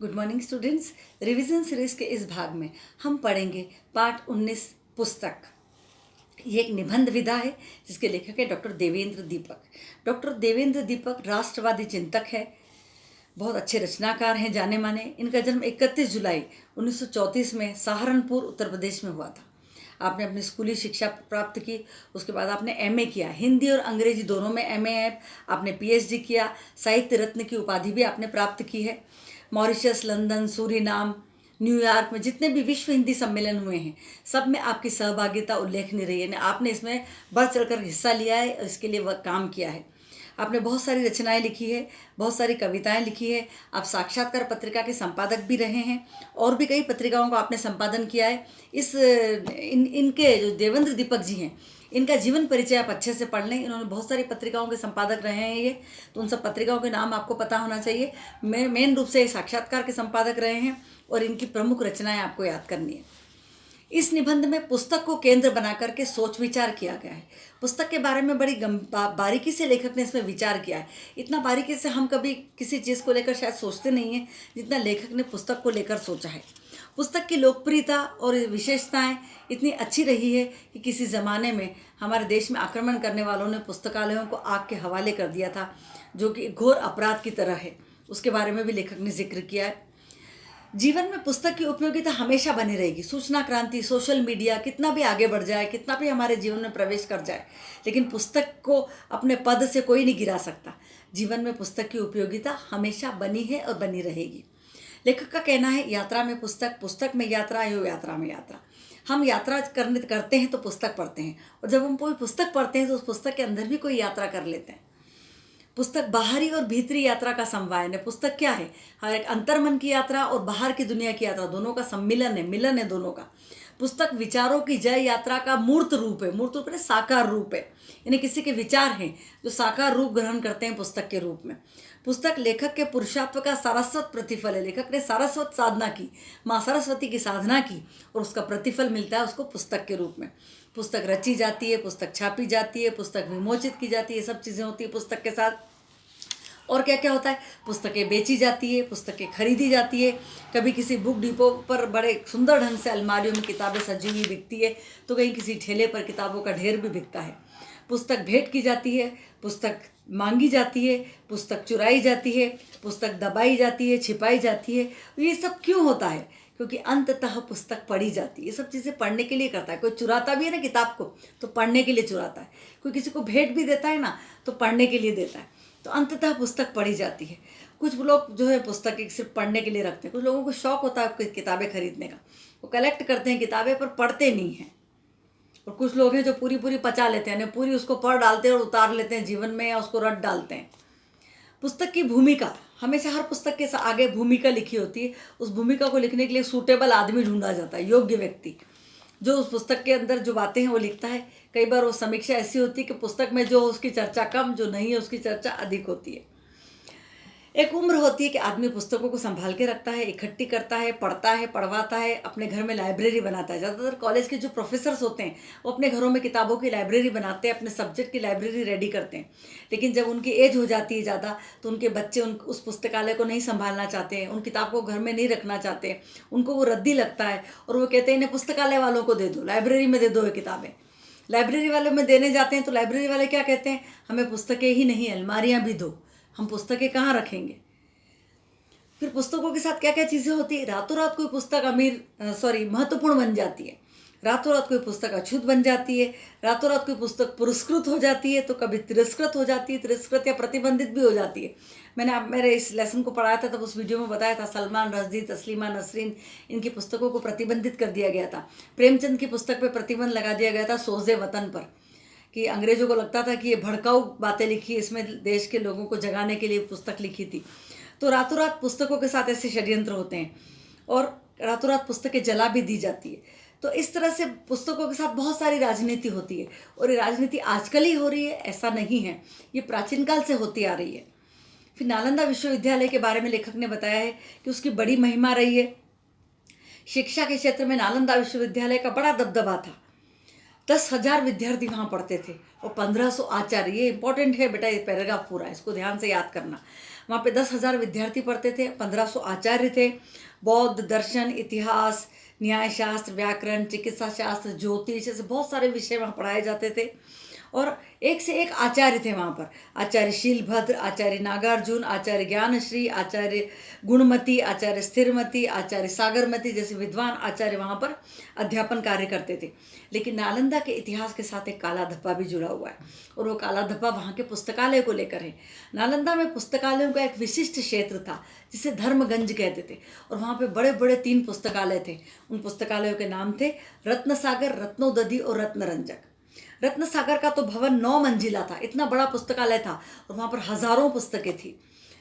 Good morning students. Revision series के इस भाग में हम पढ़ेंगे पाठ 19 पुस्तक। ये एक निबंध विधा है जिसके लेखक है डॉक्टर देवेंद्र दीपक। डॉक्टर देवेंद्र दीपक राष्ट्रवादी चिंतक है, बहुत अच्छे रचनाकार हैं, जाने माने। इनका जन्म 31 जुलाई 1934 में सहारनपुर उत्तर प्रदेश में हुआ था। आपने अपनी स्कूली शिक्षा प्राप्त की, उसके बाद आपने एमए किया, हिंदी और अंग्रेजी दोनों में एमए है। आपने पीएचडी किया, साहित्य रत्न की उपाधि भी आपने प्राप्त की है। मॉरिशस, लंदन, सूरीनाम, न्यूयॉर्क में जितने भी विश्व हिंदी सम्मेलन हुए हैं सब में आपकी सहभागिता उल्लेखनीय रही है। आपने इसमें बढ़ चढ़कर हिस्सा लिया है और इसके लिए वह काम किया है। आपने बहुत सारी रचनाएं लिखी है, बहुत सारी कविताएं लिखी है। आप साक्षात्कार पत्रिका के संपादक भी रहे हैं और भी कई पत्रिकाओं को आपने संपादन किया है। इनके जो देवेंद्र दीपक जी हैं, इनका जीवन परिचय आप अच्छे से पढ़ लें। इन्होंने बहुत सारी पत्रिकाओं के संपादक रहे हैं ये, तो उन सब पत्रिकाओं के नाम आपको पता होना चाहिए। मेन रूप से ये साक्षात्कार के संपादक रहे हैं और इनकी प्रमुख रचनाएं आपको याद करनी है। इस निबंध में पुस्तक को केंद्र बना करके सोच विचार किया गया है। पुस्तक के बारे में बड़ी बारीकी से लेखक ने इसमें विचार किया है। इतना बारीकी से हम कभी किसी चीज़ को लेकर शायद सोचते नहीं हैं जितना लेखक ने पुस्तक को लेकर सोचा है। पुस्तक की लोकप्रियता और विशेषताएं इतनी अच्छी रही है कि किसी ज़माने में हमारे देश में आक्रमण करने वालों ने पुस्तकालयों को आग के हवाले कर दिया था, जो कि घोर अपराध की तरह है। उसके बारे में भी लेखक ने जिक्र किया है। जीवन में पुस्तक की उपयोगिता हमेशा बनी रहेगी। सूचना क्रांति, सोशल मीडिया कितना भी आगे बढ़ जाए, कितना भी हमारे जीवन में प्रवेश कर जाए, लेकिन पुस्तक को अपने पद से कोई नहीं गिरा सकता। जीवन में पुस्तक की उपयोगिता हमेशा बनी है और बनी रहेगी। लेखक का कहना है, यात्रा में पुस्तक, पुस्तक में यात्रा, यो यात्रा में यात्रा। हम यात्रा करते हैं तो पुस्तक पढ़ते हैं, और जब हम कोई पुस्तक पढ़ते हैं तो उस पुस्तक के अंदर भी कोई यात्रा कर लेते हैं। पुस्तक बाहरी और भीतरी यात्रा का समवायन है। पुस्तक क्या है? हर एक अंतर्मन की यात्रा और बाहर की दुनिया की यात्रा, दोनों का सम्मिलन है, मिलन है दोनों का। पुस्तक विचारों की जय यात्रा का मूर्त रूप है। मूर्त रूप है, साकार रूप है, यानी किसी के विचार हैं जो साकार रूप ग्रहण करते हैं पुस्तक के रूप में। पुस्तक लेखक के पुरुषार्थ का सारस्वत प्रतिफल है। लेखक ने सारस्वत साधना की, माँ सरस्वती की साधना की, और उसका प्रतिफल मिलता है उसको पुस्तक के रूप में। पुस्तक रची जाती है, पुस्तक छापी जाती है, पुस्तक विमोचित की जाती है, सब चीज़ें होती है पुस्तक के साथ। और क्या क्या होता है? पुस्तकें बेची जाती है, पुस्तकें खरीदी जाती है। कभी किसी बुक डिपो पर बड़े सुंदर ढंग से अलमारियों में किताबें सजी हुई बिकती है, तो कहीं किसी ठेले पर किताबों का ढेर भी बिकता है। पुस्तक भेंट की जाती है, पुस्तक मांगी जाती है, पुस्तक चुराई जाती है, पुस्तक दबाई जाती है, छिपाई जाती है। ये सब क्यों होता है? क्योंकि अंततः पुस्तक पढ़ी जाती है। ये सब चीज़ें पढ़ने के लिए करता है। कोई चुराता भी है ना किताब को, तो पढ़ने के लिए चुराता है। कोई किसी को भेंट भी देता है ना, तो पढ़ने के लिए देता है। तो अंततः पुस्तक पढ़ी जाती है। कुछ लोग जो है पुस्तक सिर्फ पढ़ने के लिए रखते हैं। कुछ लोगों को शौक़ होता है किताबें खरीदने का, वो कलेक्ट करते हैं किताबें पर पढ़ते नहीं हैं। और कुछ लोग हैं जो पूरी पूरी पचा लेते हैं, पूरी उसको पढ़ डालते हैं और उतार लेते हैं जीवन में, या उसको रट डालते हैं। पुस्तक की भूमिका, हमेशा हर पुस्तक के आगे भूमिका लिखी होती है। उस भूमिका को लिखने के लिए सूटेबल आदमी ढूंढा जाता है, योग्य व्यक्ति, जो उस पुस्तक के अंदर जो बातें हैं वो लिखता है। कई बार वो समीक्षा ऐसी होती है कि पुस्तक में जो उसकी चर्चा कम, जो नहीं है उसकी चर्चा अधिक होती है। एक उम्र होती है कि आदमी पुस्तकों को संभाल के रखता है, इकट्ठी करता है, पढ़ता है, पढ़वाता है, अपने घर में लाइब्रेरी बनाता है। ज़्यादातर कॉलेज के जो प्रोफेसर्स होते हैं वो अपने घरों में किताबों की लाइब्रेरी बनाते हैं, अपने सब्जेक्ट की लाइब्रेरी रेडी करते हैं। लेकिन जब उनकी एज हो जाती है ज़्यादा, तो उनके बच्चे उस पुस्तकालय को नहीं संभालना चाहते हैं, उन किताब को घर में नहीं रखना चाहते, उनको वो रद्दी लगता है, और वो कहते हैं इन्हें पुस्तकालय वालों को दे दो, लाइब्रेरी में दे दो ये किताबें। लाइब्रेरी वालों में देने जाते हैं तो लाइब्रेरी वाले क्या कहते हैं? हमें पुस्तकें ही नहीं, अलमारियाँ भी दो, हम पुस्तकें कहाँ रखेंगे? फिर पुस्तकों के साथ क्या क्या चीज़ें होती है? रातों रात कोई पुस्तक महत्वपूर्ण बन जाती है, रातों रात कोई पुस्तक अछूत बन जाती है, रातों रात कोई पुस्तक पुरस्कृत हो जाती है, तो कभी तिरस्कृत हो जाती है, तिरस्कृत या प्रतिबंधित भी हो जाती है। मैंने मेरे इस लेसन को पढ़ाया था तब उस वीडियो में बताया था, सलमान रश्दी, तस्लीमा नसरीन, इनकी पुस्तकों को प्रतिबंधित कर दिया गया था। प्रेमचंद की पुस्तक पर प्रतिबंध लगा दिया गया था सोज़े वतन पर, कि अंग्रेज़ों को लगता था कि ये भड़काऊ बातें लिखी, इसमें देश के लोगों को जगाने के लिए पुस्तक लिखी थी। तो रातों रात पुस्तकों के साथ ऐसे षड्यंत्र होते हैं, और रातों रात पुस्तकें जला भी दी जाती है। तो इस तरह से पुस्तकों के साथ बहुत सारी राजनीति होती है, और ये राजनीति आजकल ही हो रही है ऐसा नहीं है, ये प्राचीन काल से होती आ रही है। फिर नालंदा विश्वविद्यालय के बारे में लेखक ने बताया है कि उसकी बड़ी महिमा रही है। शिक्षा के क्षेत्र में नालंदा विश्वविद्यालय का बड़ा दबदबा था। 10,000 विद्यार्थी वहाँ पढ़ते थे और 1500 आचार्य। ये इंपॉर्टेंट है बेटा, ये पैराग्राफ पूरा है, इसको ध्यान से याद करना। वहाँ पे 10,000 विद्यार्थी पढ़ते थे, 1500 आचार्य थे। बौद्ध दर्शन, इतिहास, न्याय शास्त्र, व्याकरण, चिकित्सा शास्त्र, ज्योतिष, ऐसे बहुत सारे विषय वहाँ पढ़ाए जाते थे। और एक से एक आचार्य थे वहाँ पर। आचार्य शीलभद्र, आचार्य नागार्जुन, आचार्य ज्ञानश्री, आचार्य गुणमती, आचार्य स्थिरमती, आचार्य सागरमती जैसे विद्वान आचार्य वहाँ पर अध्यापन कार्य करते थे। लेकिन नालंदा के इतिहास के साथ एक काला धब्बा भी जुड़ा हुआ है, और वो काला धब्बा वहाँ के पुस्तकालय को लेकर है। नालंदा में पुस्तकालयों का एक विशिष्ट क्षेत्र था जिसे धर्मगंज कहते थे, और वहाँ पे बड़े बड़े 3 पुस्तकालय थे। उन पुस्तकालयों के नाम थे रत्नसागर, रत्नोदधि और रत्नरंजक। रत्न सागर का तो भवन 9 मंजिला था, इतना बड़ा पुस्तकालय था, और वहाँ पर हजारों पुस्तकें थी।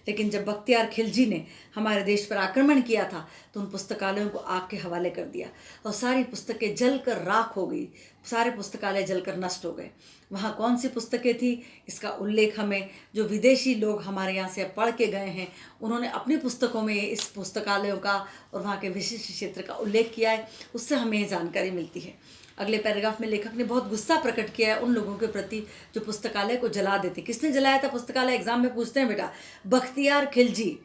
लेकिन जब बख्तियार खिलजी ने हमारे देश पर आक्रमण किया था तो उन पुस्तकालयों को आग के हवाले कर दिया, और सारी पुस्तकें जलकर राख हो गई, सारे पुस्तकालय जलकर नष्ट हो गए। वहाँ कौन सी पुस्तकें थी, इसका उल्लेख हमें जो विदेशी लोग हमारे यहाँ से पढ़ के गए हैं उन्होंने अपनी पुस्तकों में इस पुस्तकालयों का और वहाँ के विशिष्ट क्षेत्र का उल्लेख किया है, उससे हमें ये जानकारी मिलती है। अगले पैराग्राफ में लेखक ने बहुत गुस्सा प्रकट किया है उन लोगों के प्रति जो पुस्तकालय को जला देते। किसने जलाया था पुस्तकालय, एग्जाम में पूछते हैं बेटा, बख्तियार खिलजी।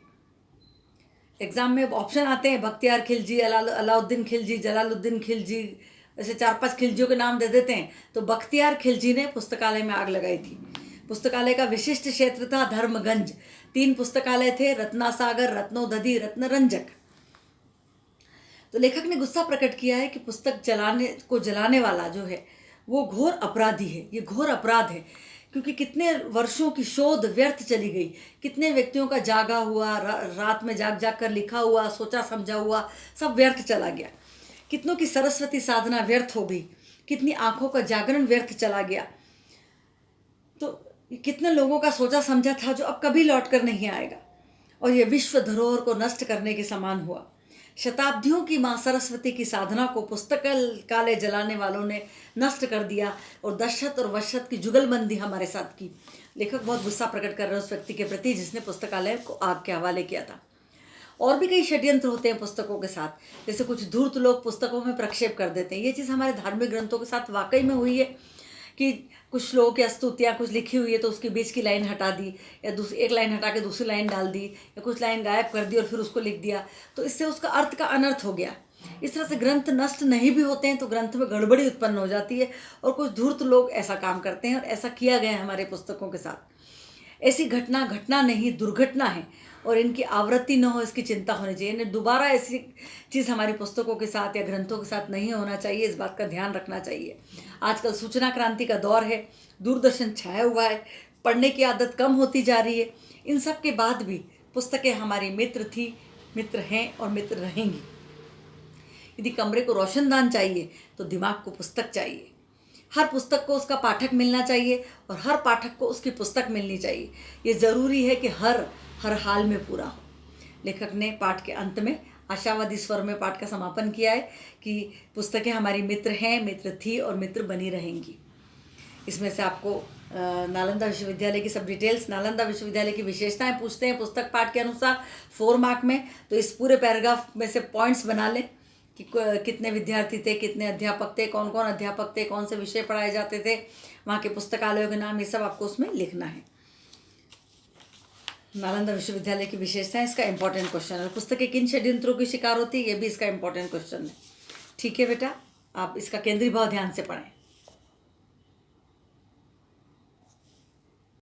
एग्जाम में ऑप्शन आते हैं, बख्तियार खिलजी, अलाउद्दीन खिलजी, जलालुद्दीन खिलजी, ऐसे 4-5 खिलजियों के नाम दे देते हैं। तो बख्तियार खिलजी ने पुस्तकालय में आग लगाई थी। पुस्तकालय का विशिष्ट क्षेत्र था धर्मगंज। 3 पुस्तकालय थे, रत्नासागर, रत्नोदधि, रत्नरंजक। तो लेखक ने गुस्सा प्रकट किया है कि पुस्तक जलाने वाला जो है वो घोर अपराधी है। ये घोर अपराध है, क्योंकि कितने वर्षों की शोध व्यर्थ चली गई, कितने व्यक्तियों का जागा हुआ, रात में जाग जाग कर लिखा हुआ, सोचा समझा हुआ सब व्यर्थ चला गया। कितनों की सरस्वती साधना व्यर्थ हो गई, कितनी आंखों का जागरण व्यर्थ चला गया। तो कितने लोगों का सोचा समझा था जो अब कभी लौट कर नहीं आएगा, और ये विश्व धरोहर को नष्ट करने के समान हुआ। शताब्दियों की माँ सरस्वती की साधना को पुस्तकालय जलाने वालों ने नष्ट कर दिया, और दशरथ और वशरथ की जुगलबंदी हमारे साथ की। लेखक बहुत गुस्सा प्रकट कर रहे हैं उस व्यक्ति के प्रति जिसने पुस्तकालय को आग के हवाले किया था। और भी कई षड्यंत्र होते हैं पुस्तकों के साथ, जैसे कुछ धूर्त लोग पुस्तकों में प्रक्षेप कर देते हैं। ये चीज़ हमारे धार्मिक ग्रंथों के साथ वाकई में हुई है कि कुछ लोगों की स्तुतियाँ कुछ लिखी हुई है तो उसकी बीच की लाइन हटा दी, या एक लाइन हटा के दूसरी लाइन डाल दी, या कुछ लाइन गायब कर दी और फिर उसको लिख दिया, तो इससे उसका अर्थ का अनर्थ हो गया। इस तरह से ग्रंथ नष्ट नहीं भी होते हैं तो ग्रंथ में गड़बड़ी उत्पन्न हो जाती है, और कुछ धूर्त लोग ऐसा काम करते हैं, और ऐसा किया गया है हमारे पुस्तकों के साथ। ऐसी घटना नहीं दुर्घटना है, और इनकी आवृत्ति न हो इसकी चिंता होनी चाहिए। इन्हें दोबारा ऐसी चीज़ हमारी पुस्तकों के साथ या ग्रंथों के साथ नहीं होना चाहिए, इस बात का ध्यान रखना चाहिए। आजकल सूचना क्रांति का दौर है, दूरदर्शन छाया हुआ है, पढ़ने की आदत कम होती जा रही है। इन सब के बाद भी पुस्तकें हमारी मित्र थी, मित्र हैं और मित्र रहेंगी। यदि कमरे को रोशनदान चाहिए तो दिमाग को पुस्तक चाहिए। हर पुस्तक को उसका पाठक मिलना चाहिए, और हर पाठक को उसकी पुस्तक मिलनी चाहिए। ये ज़रूरी है कि हर हाल में पूरा हो। लेखक ने पाठ के अंत में आशावादी स्वर में पाठ का समापन किया है कि पुस्तकें हमारी मित्र हैं, मित्र थी और मित्र बनी रहेंगी। इसमें से आपको नालंदा विश्वविद्यालय की सब डिटेल्स, नालंदा विश्वविद्यालय की विशेषताएं पूछते हैं पुस्तक पाठ के अनुसार 4 मार्क में। तो इस पूरे पैराग्राफ में से पॉइंट्स बना लें कि कितने विद्यार्थी थे, कितने अध्यापक थे, कौन कौन अध्यापक थे, कौन से विषय पढ़ाए जाते थे, वहाँ के पुस्तकालयों के नाम, ये सब आपको उसमें लिखना है। नालंदा विश्वविद्यालय की विशेषताएं इसका इंपॉर्टेंट क्वेश्चन है। पुस्तकें किन षड्यंत्रों की शिकार होती है, ये भी इसका इंपॉर्टेंट क्वेश्चन है। ठीक है बेटा, आप इसका केंद्रीय भाव ध्यान से पढ़ें।